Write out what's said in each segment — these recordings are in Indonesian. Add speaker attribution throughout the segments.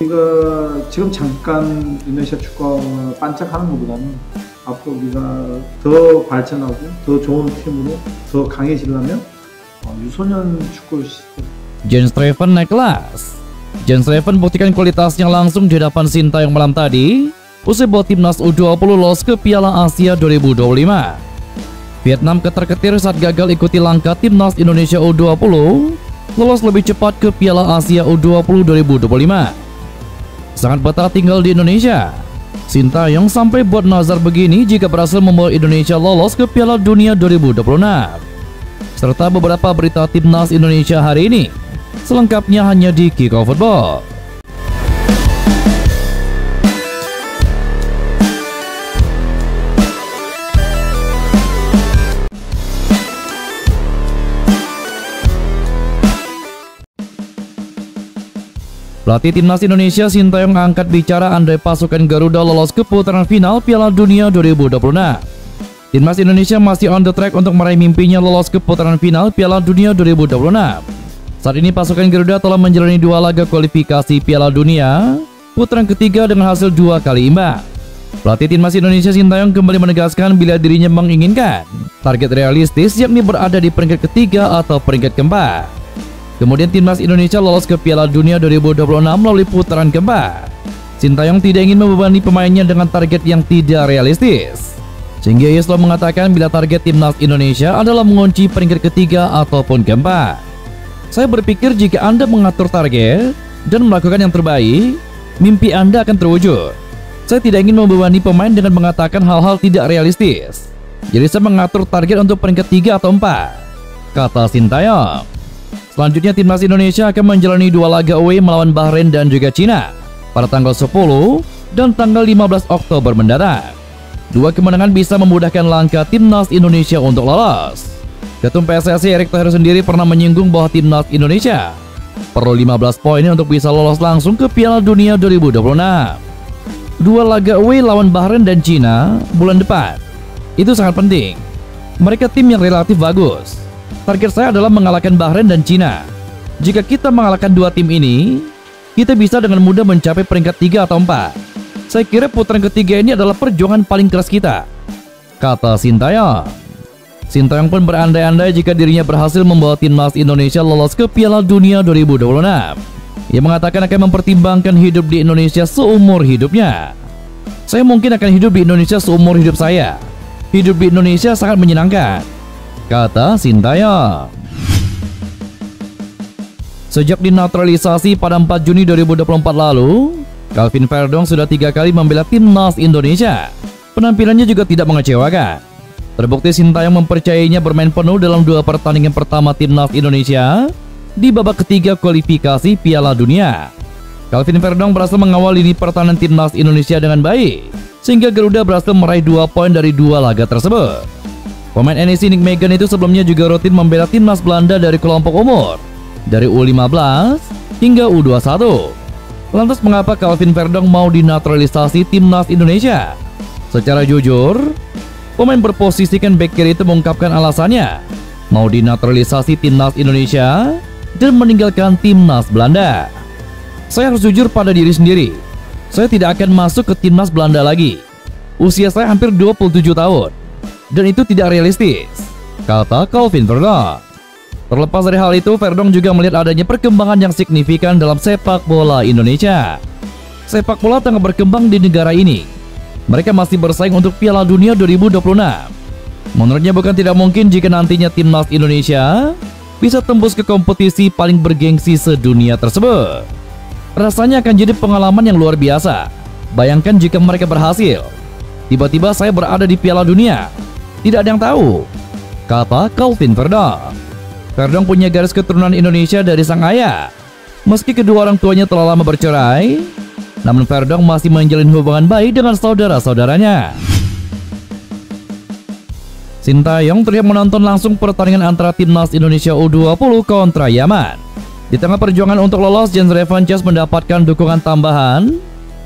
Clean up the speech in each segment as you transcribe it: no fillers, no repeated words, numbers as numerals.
Speaker 1: 우리가 지금 잠깐 인도네시아 축구가 반짝하는 것보다는 앞으로 우리가 더 발전하고 더 좋은 팀으로 더 강해지려면 유소년 축구
Speaker 2: Jens Treven naik kelas. Jens Treven buktikan kualitasnya langsung di hadapan Sintayong malam tadi usai bawa timnas U20 lolos ke Piala Asia 2025. Vietnam ketar-ketir saat gagal ikuti langkah timnas Indonesia U20 lolos lebih cepat ke Piala Asia U20 2025. Sangat betah tinggal di Indonesia. Sintayong sampai buat nazar begini jika berhasil membawa Indonesia lolos ke Piala Dunia 2026. Serta beberapa berita timnas Indonesia hari ini. Selengkapnya hanya di Kickoff Football. Pelatih timnas Indonesia Sintayong angkat bicara andai pasukan Garuda lolos ke putaran final Piala Dunia 2026. Timnas Indonesia masih on the track untuk meraih mimpinya lolos ke putaran final Piala Dunia 2026. Saat ini pasukan Garuda telah menjalani 2 laga kualifikasi Piala Dunia putaran ketiga dengan hasil 2 kali imbang. Pelatih timnas Indonesia Sintayong kembali menegaskan bila dirinya menginginkan target realistis yakni berada di peringkat ketiga atau peringkat keempat. Kemudian timnas Indonesia lolos ke Piala Dunia 2026 melalui putaran keempat. Sintayong tidak ingin membebani pemainnya dengan target yang tidak realistis, sehingga ia selalu mengatakan bila target timnas Indonesia adalah mengunci peringkat ketiga ataupun keempat. Saya berpikir jika Anda mengatur target dan melakukan yang terbaik, mimpi Anda akan terwujud. Saya tidak ingin membebani pemain dengan mengatakan hal-hal tidak realistis. Jadi saya mengatur target untuk peringkat 3 atau 4, kata Sintayong. Selanjutnya timnas Indonesia akan menjalani 2 laga away melawan Bahrain dan juga Cina pada tanggal 10 dan tanggal 15 Oktober mendatang. 2 kemenangan bisa memudahkan langkah timnas Indonesia untuk lolos. Ketum PSSI Erick Thohir sendiri pernah menyinggung bahwa timnas Indonesia perlu 15 poin untuk bisa lolos langsung ke Piala Dunia 2026. 2 laga away lawan Bahrain dan Cina bulan depan. Itu sangat penting. Mereka tim yang relatif bagus. Target saya adalah mengalahkan Bahrain dan Cina. Jika kita mengalahkan 2 tim ini, kita bisa dengan mudah mencapai peringkat 3 atau 4. Saya kira putaran ketiga ini adalah perjuangan paling keras kita, kata Sintayong. Sintayong pun berandai-andai jika dirinya berhasil membawa timnas Indonesia lolos ke Piala Dunia 2026. Ia mengatakan akan mempertimbangkan hidup di Indonesia seumur hidupnya. Saya mungkin akan hidup di Indonesia seumur hidup saya. Hidup di Indonesia sangat menyenangkan, kata Sintayong. Sejak dinaturalisasi pada 4 Juni 2024 lalu, Calvin Verdong sudah 3 kali membela timnas Indonesia. Penampilannya juga tidak mengecewakan. Terbukti Sintayong mempercayainya bermain penuh dalam 2 pertandingan pertama timnas Indonesia di babak ketiga kualifikasi Piala Dunia. Calvin Verdong berhasil mengawal lini pertahanan timnas Indonesia dengan baik, sehingga Garuda berhasil meraih 2 poin dari 2 laga tersebut. Pemain NEC Nick Megan itu sebelumnya juga rutin membela timnas Belanda dari kelompok umur dari U15 hingga U21. Lantas mengapa Calvin Verdong mau dinaturalisasi timnas Indonesia? Secara jujur, pemain berposisikan back kiri itu mengungkapkan alasannya mau dinaturalisasi timnas Indonesia dan meninggalkan timnas Belanda. Saya harus jujur pada diri sendiri. Saya tidak akan masuk ke timnas Belanda lagi. Usia saya hampir 27 tahun. Dan itu tidak realistis, kata Calvin Verdong. Terlepas dari hal itu, Verdong juga melihat adanya perkembangan yang signifikan dalam sepak bola Indonesia. Sepak bola tengah berkembang di negara ini. Mereka masih bersaing untuk Piala Dunia 2026. Menurutnya bukan tidak mungkin jika nantinya timnas Indonesia bisa tembus ke kompetisi paling bergengsi sedunia tersebut. Rasanya akan jadi pengalaman yang luar biasa. Bayangkan jika mereka berhasil. Tiba-tiba saya berada di Piala Dunia. Tidak ada yang tahu, kata Calvin Verdong. Verdong punya garis keturunan Indonesia dari sang ayah. Meski kedua orang tuanya telah lama bercerai, namun Verdong masih menjalin hubungan baik dengan saudara-saudaranya. Sintayong terlihat menonton langsung pertandingan antara timnas Indonesia U20 kontra Yaman. Di tengah perjuangan untuk lolos, Jens Revanches mendapatkan dukungan tambahan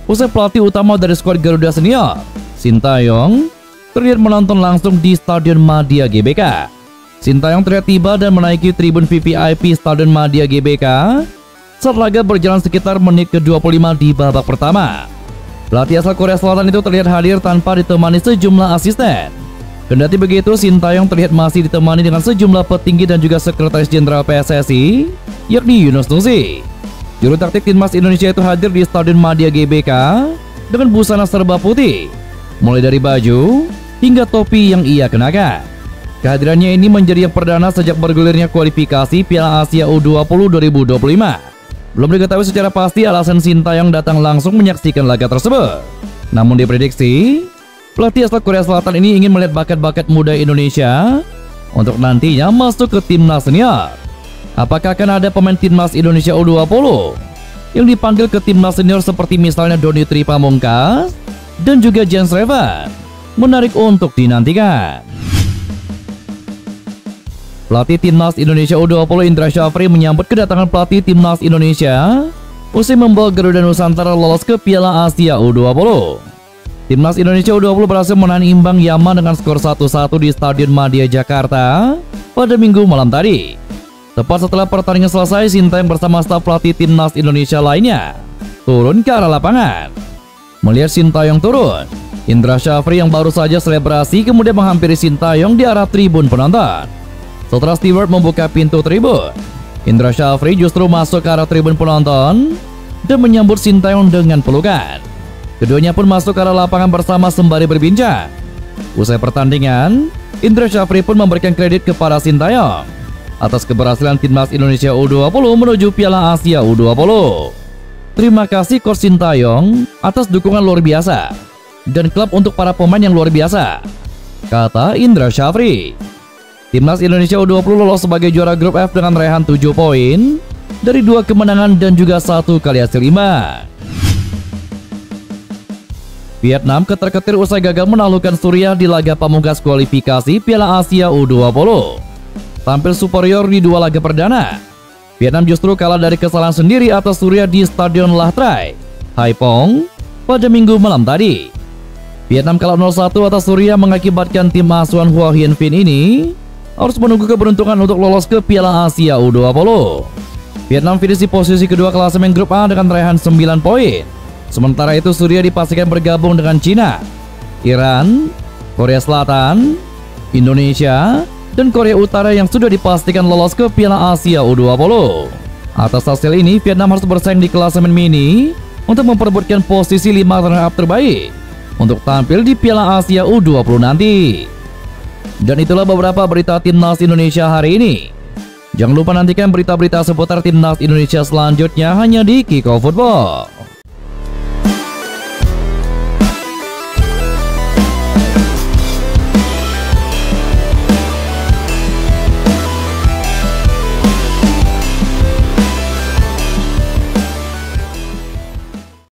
Speaker 2: usai pelatih utama dari skuad Garuda Senior, Sintayong, terlihat menonton langsung di Stadion Madia GBK. Sintayong terlihat tiba dan menaiki tribun VVIP Stadion Madia GBK saat laga berjalan sekitar menit ke-25 di babak pertama. Pelatih asal Korea Selatan itu terlihat hadir tanpa ditemani sejumlah asisten. Kendati begitu, Shin Tae-yong terlihat masih ditemani dengan sejumlah petinggi dan juga sekretaris jenderal PSSI, yakni Yunus Nusi. Juru taktik timnas Indonesia itu hadir di Stadion Madia GBK dengan busana serba putih, mulai dari baju hingga topi yang ia kenakan. Kehadirannya ini menjadi yang perdana sejak bergulirnya kualifikasi Piala Asia U20 2025. Belum diketahui secara pasti alasan Shin Tae-yong datang langsung menyaksikan laga tersebut. Namun diprediksi, pelatih asal Korea Selatan ini ingin melihat bakat-bakat muda Indonesia untuk nantinya masuk ke timnas senior. Apakah akan ada pemain timnas Indonesia U20 yang dipanggil ke timnas senior seperti misalnya Doni Tri Pamungkas dan juga Jens Revan? Menarik untuk dinantikan. Pelatih timnas Indonesia U20 Indra Syafri menyambut kedatangan pelatih timnas Indonesia usai membawa Garuda Nusantara lolos ke Piala Asia U20. Timnas Indonesia U20 berhasil menahan imbang Yaman dengan skor 1-1 di Stadion Madia Jakarta pada Minggu malam tadi. Tepat setelah pertandingan selesai, Shin Tae-yong bersama staf pelatih timnas Indonesia lainnya turun ke arah lapangan. Melihat Shin Tae-yong turun, Indra Syafri yang baru saja selebrasi kemudian menghampiri Shin Tae-yong di arah tribun penonton. Setelah steward membuka pintu tribun, Indra Syafri justru masuk ke arah tribun penonton dan menyambut Shin Tae-yong dengan pelukan. Keduanya pun masuk ke arah lapangan bersama sembari berbincang. Usai pertandingan, Indra Syafri pun memberikan kredit kepada Shin Tae-yong atas keberhasilan timnas Indonesia U20 menuju Piala Asia U20. Terima kasih Coach Shin Tae-yong atas dukungan luar biasa dan klub untuk para pemain yang luar biasa, kata Indra Syafri. Timnas Indonesia U20 lolos sebagai juara grup F dengan raihan 7 poin dari 2 kemenangan dan juga 1 kali hasil imbang. Vietnam ketar-ketir usai gagal menaklukkan Suriah di laga pamungkas kualifikasi Piala Asia U20. Tampil superior di 2 laga perdana, Vietnam justru kalah dari kesalahan sendiri atas Suriah di Stadion Lah Trai, Haiphong pada Minggu malam tadi. Vietnam kalah 0-1 atas Suriah mengakibatkan tim asuhan Hua Hin-fin ini harus menunggu keberuntungan untuk lolos ke Piala Asia U20. Vietnam finish di posisi kedua klasemen grup A dengan raihan 9 poin. Sementara itu Suriah dipastikan bergabung dengan Cina, Iran, Korea Selatan, Indonesia, dan Korea Utara yang sudah dipastikan lolos ke Piala Asia U20. Atas hasil ini, Vietnam harus bersaing di klasemen mini untuk memperebutkan posisi 5 runner-up terbaik untuk tampil di Piala Asia U20 nanti. Dan itulah beberapa berita timnas Indonesia hari ini. Jangan lupa nantikan berita-berita seputar timnas Indonesia selanjutnya hanya di Kickoff Football.